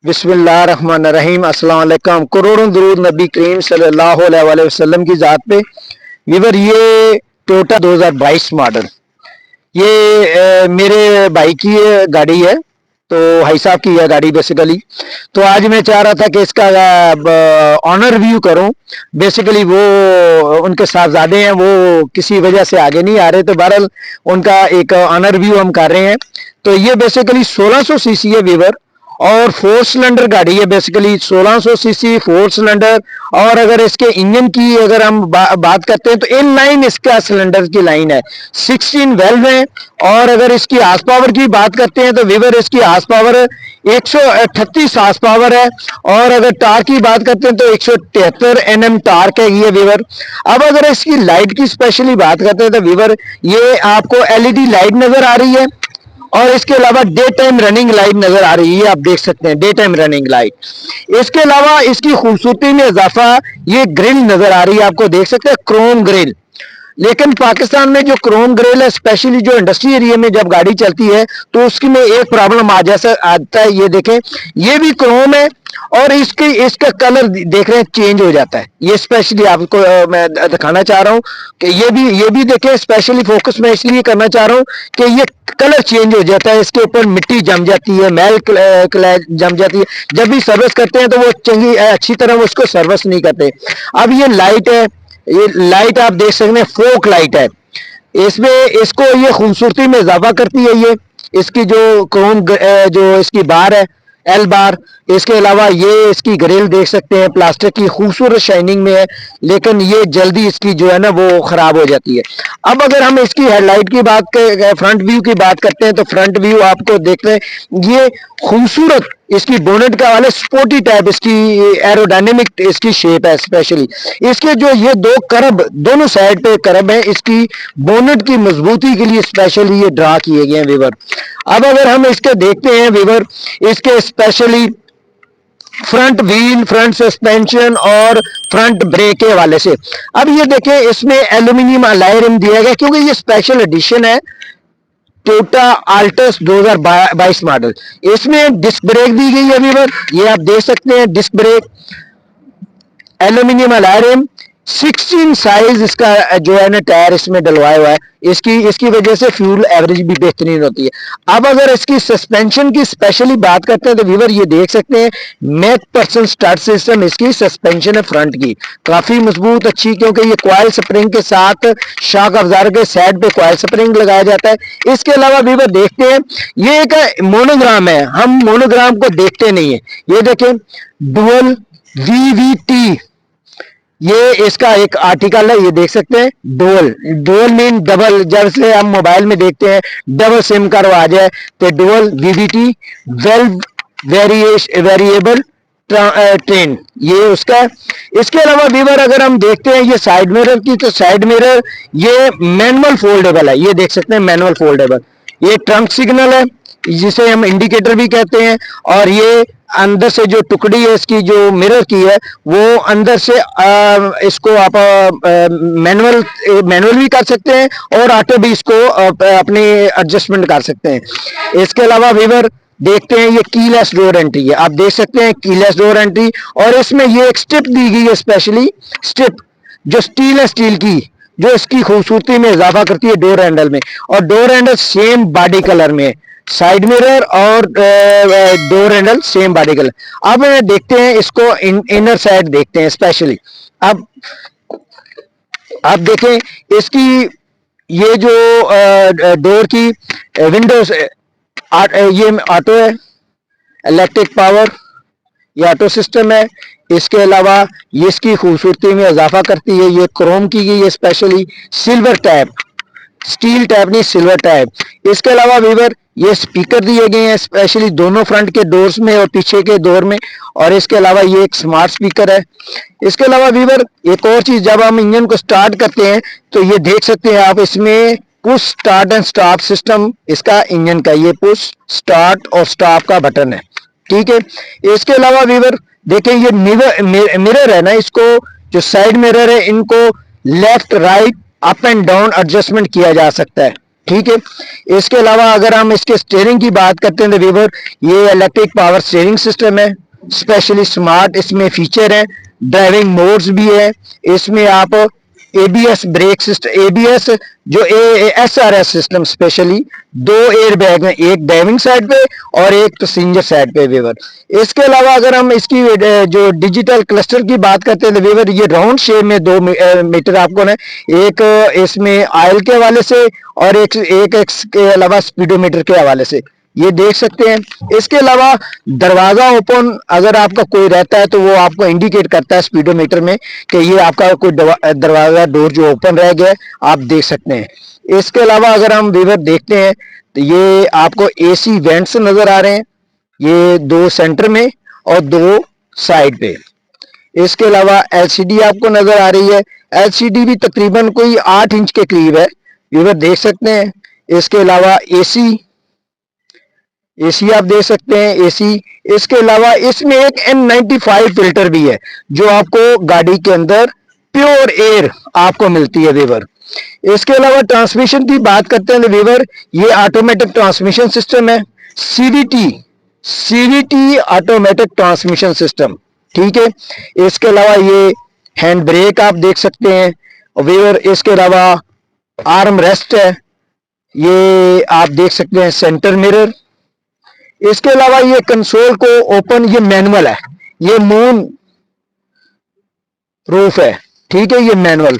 बिस्मिल्लाहिर्रहमानिर्रहीम। अस्सलाम वालेकुम। करोड़ों दुरूद नबी करीम सल्लल्लाहु अलैहि वसल्लम की ज़ात पे। वीवर ये टोयोटा 2022 मॉडल, ये मेरे भाई की ये गाड़ी है, तो भाई साहब की है गाड़ी बेसिकली। तो आज मैं चाह रहा था कि इसका ऑनर रिव्यू करूं। बेसिकली वो उनके साहबजादे हैं, वो किसी वजह से आगे नहीं आ रहे, तो बहरहाल उनका एक ऑनर रिव्यू हम कर रहे हैं। तो ये बेसिकली 1600 सीसी है वीवर, और फोर सिलेंडर गाड़ी है। Basically 1600 CC four cylinder. और अगर इसके इंजन की अगर हम बात करते हैं तो इन लाइन इसका सिलेंडर की लाइन है, 16 वेल्व है। और अगर इसकी हार्स पावर की बात करते हैं तो वीवर इसकी हार्स पावर 138 हार्स पावर है। और अगर टार्क की बात करते हैं तो 173 एनएम टार्क है ये वीवर। अब अगर इसकी लाइट की स्पेशली बात करते हैं तो वीवर ये आपको एलईडी लाइट नजर आ रही है, और इसके अलावा डे टाइम रनिंग लाइट नजर आ रही है, आप देख सकते हैं डे टाइम रनिंग लाइट। इसके अलावा इसकी खूबसूरती में इजाफा, ये ग्रिल नजर आ रही है, आपको देख सकते हैं क्रोम ग्रिल। लेकिन पाकिस्तान में जो क्रोम ग्रिल है, स्पेशली जो इंडस्ट्री एरिया में जब गाड़ी चलती है तो उसकी में एक प्रॉब्लम आ जैसा आता है। ये देखें, ये भी क्रोम है, और इसकी इसका कलर देख रहे हैं चेंज हो जाता है। ये स्पेशली आपको मैं दिखाना चाह रहा हूँ कि ये भी देखें, स्पेशली फोकस में इसलिए करना चाह रहा हूँ कि ये कलर चेंज हो जाता है, इसके ऊपर मिट्टी जम जाती है, मैल जम जाती है। जब भी सर्विस करते हैं तो वो चंगी अच्छी तरह उसको सर्विस नहीं करते। अब ये लाइट है, ये लाइट आप देख सकते हैं फोक लाइट है, इसमें इसको ये खूबसूरती में इजाफा करती है। ये इसकी जो क्रोम जो इसकी बार है, एल बार। इसके अलावा ये इसकी ग्रिल देख सकते हैं, प्लास्टिक की खूबसूरत शाइनिंग में है, लेकिन ये जल्दी इसकी जो है ना वो खराब हो जाती है। अब अगर हम इसकी हेडलाइट की बात कर, फ्रंट व्यू की बात करते हैं तो फ्रंट व्यू आपको देखते हैं, ये खूबसूरत इसकी बोनेट का वाले स्पोर्टी टाइप इसकी एरोडायनेमिक इसकी शेप है। स्पेशली इसके जो ये दो करब, दोनों साइड पे करब है, इसकी बोनेट की मजबूती के लिए स्पेशली ये ड्रा किए गए हैं वीवर। अब अगर हम इसके देखते हैं वीवर, इसके specially front wheel, front suspension और फ्रंट ब्रेक के हवाले से, अब ये देखें इसमें एल्यूमिनियम अलॉय रिम दिया गया, क्योंकि ये स्पेशल एडिशन है टोयोटा अल्टस 2022 मॉडल। इसमें डिस्क ब्रेक दी गई है वीवर, ये आप देख सकते हैं disc brake, aluminium alloy rim, 16 size इसका जो है ना टायर इसमें डलवाया हुआ है। इसकी वजह से फ्यूल एवरेज भी बेहतरीन होती है। अब अगर इसकी सस्पेंशन की स्पेशली बात करते हैं तो व्यूअर ये देख सकते हैं मैक पर्सन स्टार्ट सिस्टम इसकी सस्पेंशन है फ्रंट की, काफी मजबूत अच्छी, क्योंकि ये क्वाइल स्प्रिंग के साथ शॉक अब्जॉर्बर के साइड पे क्वाइल स्प्रिंग लगाया जाता है। इसके अलावा व्यूअर देखते हैं ये एक मोनोग्राम है, हम मोनोग्राम को देखते नहीं है। ये देखें डुअल वीवीटी, ये इसका एक आर्टिकल है, ये देख सकते हैं डुअल। डुअल मीन डबल, जब से हम मोबाइल में देखते हैं डबल सिम का रवाज है, तो dual VVT valve variable train, ये उसका है। इसके अलावा व्यूअर अगर हम देखते हैं ये साइड मिरर की, तो साइड मिरर ये मैनुअल फोल्डेबल है, ये देख सकते हैं मैनुअल फोल्डेबल। ये ट्रंक सिग्नल है, जिसे हम इंडिकेटर भी कहते हैं। और ये अंदर से जो टुकड़ी है इसकी जो मिरर की है, वो अंदर से इसको आप मैनुअल भी कर सकते हैं, और ऑटो भी इसको अपने एडजस्टमेंट कर सकते हैं। इसके अलावा व्यूअर देखते हैं ये कीलेस डोर एंट्री है, आप देख सकते हैं कीलेस डोर एंट्री। और इसमें ये एक स्ट्रिप दी गई है, स्पेशली स्ट्रिप जो स्टील है, स्टील की, जो इसकी खूबसूरती में इजाफा करती है डोर हैंडल में। और door handle same body colour में, साइड मिरर और door handle same body colour. अब देखते हैं इसको इनर साइड देखते हैं स्पेशली। अब आप देखें इसकी ये जो डोर की विंडोज, ये ऑटो है, इलेक्ट्रिक पावर, ये ऑटो सिस्टम है। इसके अलावा ये इसकी खूबसूरती में इजाफा करती है, ये क्रोम की गई है, specially silver tap, steel tap नहीं सिल्वर टैप। इसके अलावा व्यूअर ये स्पीकर दिए गए हैं, स्पेशली दोनों फ्रंट के डोर्स में और पीछे के डोर में। और इसके अलावा ये एक स्मार्ट स्पीकर है। इसके अलावा व्यूअर एक और चीज, जब हम इंजन को स्टार्ट करते हैं तो ये देख सकते हैं आप, इसमें push start and stop system इसका इंजन का, ये पुश स्टार्ट और स्टॉप का बटन है, ठीक है। इसके अलावा व्यूअर देखें ये मिरर है ना, इसको जो साइड मिरर है इनको left right up and down adjustment किया जा सकता है, ठीक है। इसके अलावा अगर हम इसके स्टीयरिंग की बात करते हैं तो व्यूअर ये इलेक्ट्रिक पावर स्टीयरिंग सिस्टम है, स्पेशली स्मार्ट इसमें फीचर है, ड्राइविंग मोड्स भी है, इसमें आप एबीएस ब्रेक सिस्टम, एबीएस जो एसआरएस सिस्टम, स्पेशली दो एयर बैग हैं, एक ड्राइविंग साइड पे और एक पैसेंजर साइड पे व्यूअर। इसके अलावा अगर हम इसकी जो डिजिटल क्लस्टर की बात करते हैं तो व्यूअर ये राउंड शेप में दो मीटर आपको ना, एक इसमें ऑयल के हवाले से और एक के अलावा स्पीडोमीटर के हवाले से ये देख सकते हैं। इसके अलावा दरवाजा ओपन अगर आपका कोई रहता है तो वो आपको इंडिकेट करता है स्पीडोमीटर में कि ये आपका कोई दरवाजा डोर जो ओपन रह गया है, आप देख सकते हैं। इसके अलावा अगर हम व्यूअर देखते हैं तो ये आपको एसी वेंट्स नजर आ रहे हैं, ये दो सेंटर में और दो साइड पे। इसके अलावा एलसीडी आपको नजर आ रही है, एलसीडी भी तकरीबन कोई 8 इंच के करीब है, व्यूअर देख सकते हैं। इसके अलावा एसी आप देख सकते हैं, एसी। इसके अलावा इसमें एक N95 फिल्टर भी है जो आपको गाड़ी के अंदर प्योर एयर आपको मिलती है व्यूअर। इसके अलावा ट्रांसमिशन की बात करते हैं तो व्यूअर ये ऑटोमेटिक ट्रांसमिशन सिस्टम है, सीवीटी ऑटोमेटिक ट्रांसमिशन सिस्टम, ठीक है। इसके अलावा ये हैंड ब्रेक आप देख सकते हैं व्यूअर। इसके अलावा आर्म रेस्ट है, ये आप देख सकते हैं, सेंटर मिरर। इसके अलावा ये कंसोल को ओपन, ये मैनुअल है, ये मून रूफ है, ठीक है, ये मैनुअल,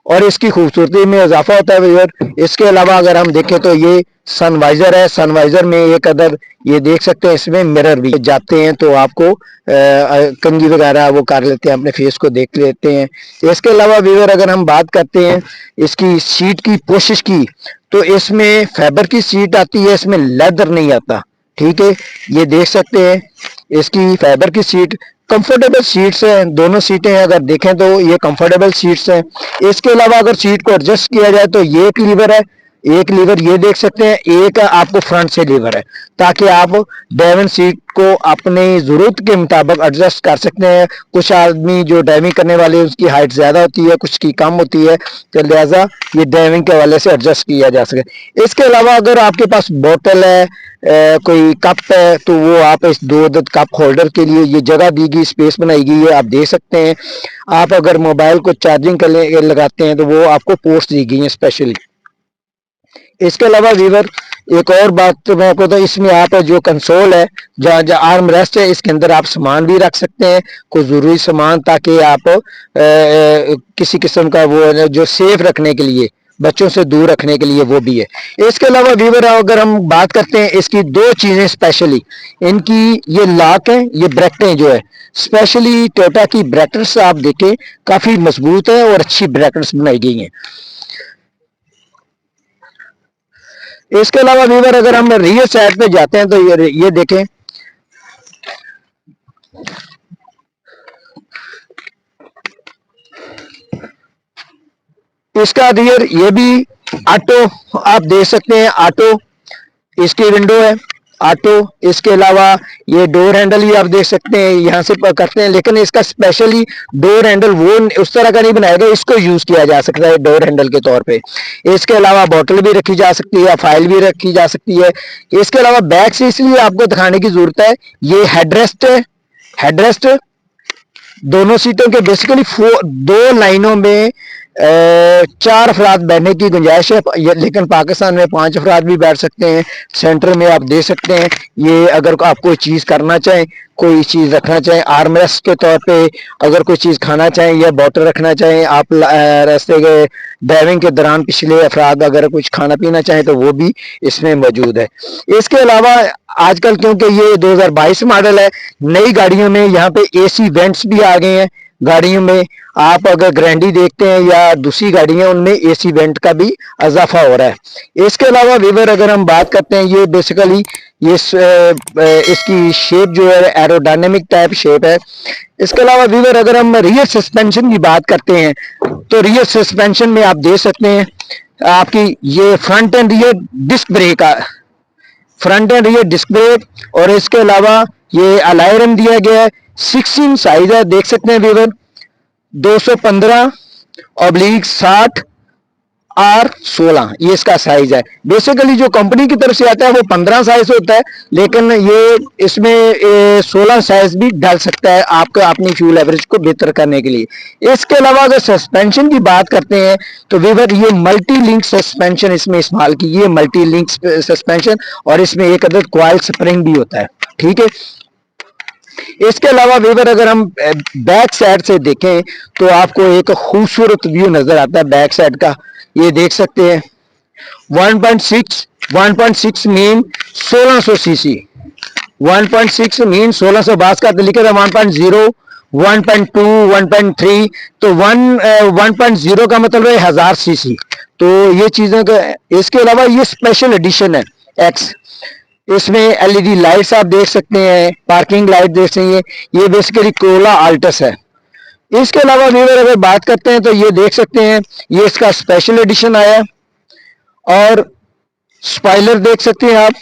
और इसकी खूबसूरती में इजाफा होता है व्यूअर। इसके अलावा अगर हम देखें तो ये सनवाइजर है, सनवाइजर में एक अदर ये देख सकते हैं, इसमें मिरर भी जाते हैं तो आपको कंघी वगैरह वो कर लेते हैं, अपने फेस को देख लेते हैं। इसके अलावा व्यूअर अगर हम बात करते हैं इसकी सीट की पोशिश की तो इसमें फाइबर की सीट आती है, इसमें लेदर नहीं आता, ठीक है, ये देख सकते हैं। इसकी फाइबर की सीट, कंफर्टेबल सीट्स हैं, दोनों सीटें अगर देखें तो ये कंफर्टेबल सीट्स हैं। इसके अलावा अगर सीट को एडजस्ट किया जाए तो ये एक लीवर है, एक लीवर ये देख सकते हैं, एक आपको फ्रंट से लीवर है ताकि आप ड्राइविंग सीट को अपनी जरूरत के मुताबिक एडजस्ट कर सकते हैं। कुछ आदमी जो ड्राइविंग करने वाले उसकी हाइट ज्यादा होती है, कुछ की कम होती है, तो लिहाजा ये ड्राइविंग के हवाले से एडजस्ट किया जा सके। इसके अलावा अगर आपके पास बोतल है, कोई कप है, तो वो आप इस दो अदद कप होल्डर के लिए ये जगह दी गई, स्पेस बनाई गई है, आप देख सकते हैं। आप अगर मोबाइल को चार्जिंग कर लगाते हैं तो वो आपको पोर्ट्स दी गई है स्पेशली। इसके अलावा व्यूअर एक और बात तो मैं आपको, तो इसमें आप जो कंसोल है, जहाँ आर्म रेस्ट है, इसके अंदर आप सामान भी रख सकते हैं, कोई जरूरी सामान, ताकि आप किसी किस्म का वो जो सेफ रखने के लिए, बच्चों से दूर रखने के लिए वो भी है। इसके अलावा व्यूअर अगर हम बात करते हैं इसकी दो चीजें स्पेशली, इनकी ये लॉक है, ये ब्रैकेटें जो है, स्पेशली टोयोटा की ब्रैकेट्स आप देखें काफी मजबूत है और अच्छी ब्रैकेट्स बनाई गई हैं। इसके अलावा व्यूअर अगर हम रियर साइड पे जाते हैं तो ये देखें, इसका रियर ये भी ऑटो आप देख सकते हैं, ऑटो इसकी विंडो है, ऑटो। इसके अलावा ये डोर हैंडल ही आप देख सकते हैं, यहाँ से करते हैं, लेकिन इसका स्पेशली डोर हैंडल वो उस तरह का नहीं बनाया गया, इसको यूज किया जा सकता है डोर हैंडल के तौर पे। इसके अलावा बोतल भी रखी जा सकती है, फाइल भी रखी जा सकती है। इसके अलावा बैक से इसलिए आपको दिखाने की जरूरत है, ये हेडरेस्ट है, हेडरेस्ट दोनों सीटों के बेसिकली दो लाइनों में 4 अफराद बैठने की गुंजाइश है, लेकिन पाकिस्तान में 5 अफराद भी बैठ सकते हैं। सेंटर में आप देख सकते हैं, ये अगर आप कोई चीज करना चाहें, कोई चीज रखना चाहें आर्मरेस्ट के तौर पे, अगर कोई चीज खाना चाहें या बॉटल रखना चाहें, आप रास्ते के ड्राइविंग के दौरान पिछले अफराद अगर कुछ खाना पीना चाहें तो वो भी इसमें मौजूद है। इसके अलावा आजकल क्योंकि ये 2022 मॉडल है, नई गाड़ियों में यहाँ पे एसी वेंट्स भी आ गए हैं गाड़ियों में। आप अगर ग्रैंडी देखते हैं या दूसरी गाड़ियां, उनमें एसी वेंट का भी इजाफा हो रहा है। इसके अलावा व्यूअर अगर हम बात करते हैं, ये बेसिकली ये इसकी शेप जो है एरोडायनेमिक टाइप शेप है। इसके अलावा व्यूअर अगर हम रियर सस्पेंशन की बात करते हैं तो रियर सस्पेंशन में आप देख सकते हैं आपकी ये front and rear disc brake, front and rear disc brake, और इसके अलावा ये अलॉय रिम दिया गया है, 16 साइज है, देख सकते हैं व्यूअर, 215/60 R16 ये इसका साइज है। बेसिकली जो कंपनी की तरफ से आता है वो 15 साइज होता है, लेकिन ये इसमें 16 साइज भी डाल सकता है आपको अपनी फ्यूल एवरेज को बेहतर करने के लिए। इसके अलावा अगर सस्पेंशन की बात करते हैं तो वीवर ये मल्टी लिंक सस्पेंशन इसमें इस्तेमाल की, ये मल्टी लिंक सस्पेंशन, और इसमें एक अदर क्वाइल स्प्रिंग भी होता है। ठीक है, इसके अलावा वीवर अगर हम बैक साइड से देखें तो आपको एक खूबसूरत व्यू नजर आता है बैक साइड का। ये देख सकते हैं 1.6 मीन 1600 सीसी, 1.6 मीन 1600 बास का लिखा था 1.0 1.2 1.3, तो 1.0 का मतलब है 1000 सीसी। तो ये चीजें का, इसके अलावा ये स्पेशल एडिशन है एक्स, इसमें एलईडी लाइट्स आप देख सकते हैं, पार्किंग लाइट देख सकते हैं, ये बेसिकली कोला अल्टस है। इसके अलावा व्यूअर अगर बात करते हैं तो ये देख सकते हैं ये इसका स्पेशल एडिशन आया है, और स्पॉइलर देख सकते हैं आप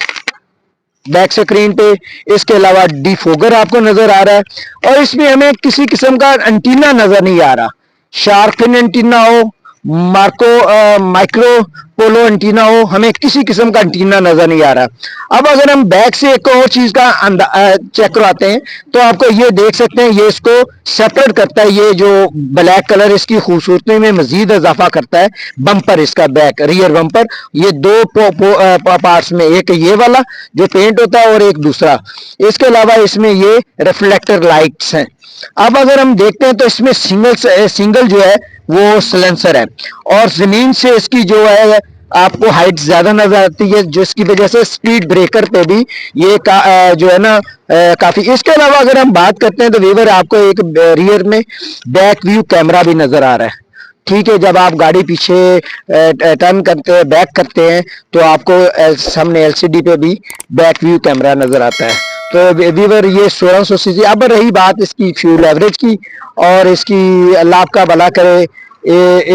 बैक स्क्रीन पे। इसके अलावा डिफोगर आपको नजर आ रहा है, और इसमें हमें किसी किस्म का एंटीना नजर नहीं आ रहा, शार्क फिन एंटीना हो, माइक्रो पोलो एंटीना हो, हमें किसी किस्म का एंटीना नजर नहीं आ रहा। अब अगर हम बैक से एक और चीज का चेक करवाते हैं तो आपको ये देख सकते हैं, ये इसको सेपरेट करता है, ये जो ब्लैक कलर इसकी खूबसूरती में मजीद इजाफा करता है। बम्पर इसका बैक रियर बम्पर, ये दो पार्ट्स में, एक ये वाला जो पेंट होता है और एक दूसरा। इसके अलावा इसमें ये रिफ्लेक्टर लाइट्स हैं। अब अगर हम देखते हैं तो इसमें सिंगल जो है वो सिलेंसर है, और जमीन से इसकी जो है आपको हाइट ज्यादा नजर आती है, जिसकी वजह से स्पीड ब्रेकर पे भी ये जो है ना काफी। इसके अलावा अगर हम बात करते हैं तो वीवर आपको एक रियर में बैक व्यू कैमरा भी नजर आ रहा है। ठीक है, जब आप गाड़ी पीछे टर्न करते हैं, बैक करते हैं, तो आपको सामने एलसीडी पे भी बैक व्यू कैमरा नजर आता है। तो वीवर ये 1600 सीसी। अब रही बात इसकी फ्यूल एवरेज की, और इसकी अल्लाह आपका भला करे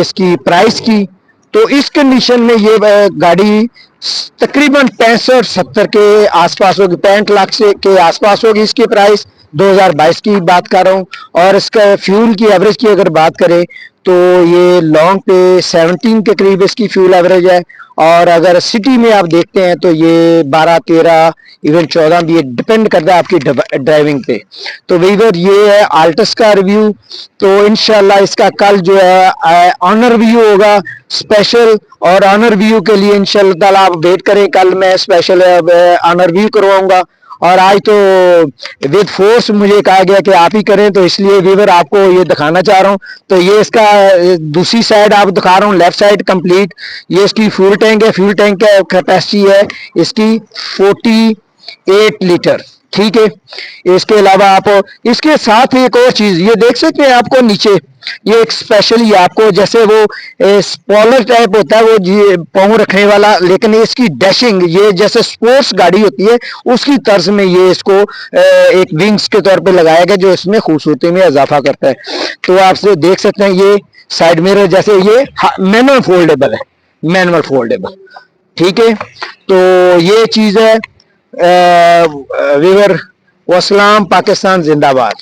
इसकी प्राइस की, तो इस कंडीशन में ये गाड़ी तकरीबन 65-70 के आसपास होगी, 65 लाख से के आसपास होगी इसकी प्राइस। 2022 की बात कर रहा हूँ, और इसका फ्यूल की एवरेज की अगर बात करें तो ये लॉन्ग पे 17 के करीब इसकी फ्यूल एवरेज है, और अगर सिटी में आप देखते हैं तो ये 12-13 इवन 14 भी, डिपेंड करता है आपकी ड्राइविंग पे। तो वीवर ये है अल्टस का रिव्यू। तो इंशाल्लाह इसका कल जो है ऑनर व्यू होगा स्पेशल, और ऑनर व्यू के लिए इंशाल्लाह ताला आप वेट करें, कल मैं स्पेशल ऑनर व्यू करवाऊंगा। और आज तो विद फोर्स मुझे कहा गया कि आप ही करें, तो इसलिए वीवर आपको ये दिखाना चाह रहा हूँ। तो ये इसका दूसरी साइड आप दिखा रहा हूँ, लेफ्ट साइड कंप्लीट, ये इसकी फ्यूल टैंक है। फ्यूल टैंक का कैपेसिटी है इसकी 48 लीटर। ठीक है, इसके अलावा आप इसके साथ एक और चीज ये देख सकते हैं आपको नीचे, ये एक स्पेशली आपको जैसे वो स्पॉइलर टाइप होता है वो पाँव रखने वाला, लेकिन इसकी डैशिंग ये जैसे स्पोर्ट्स गाड़ी होती है उसकी तर्ज में ये इसको एक विंग्स के तौर पे लगाया गया, जो इसमें खूबसूरती में इजाफा करता है। तो आप देख सकते हैं ये साइड मिरर जैसे ये मैनुअल फोल्डेबल है, मैनुअल फोल्डेबल। ठीक है, तो ये चीज है। वीवर वसलाम, पाकिस्तान जिंदाबाद।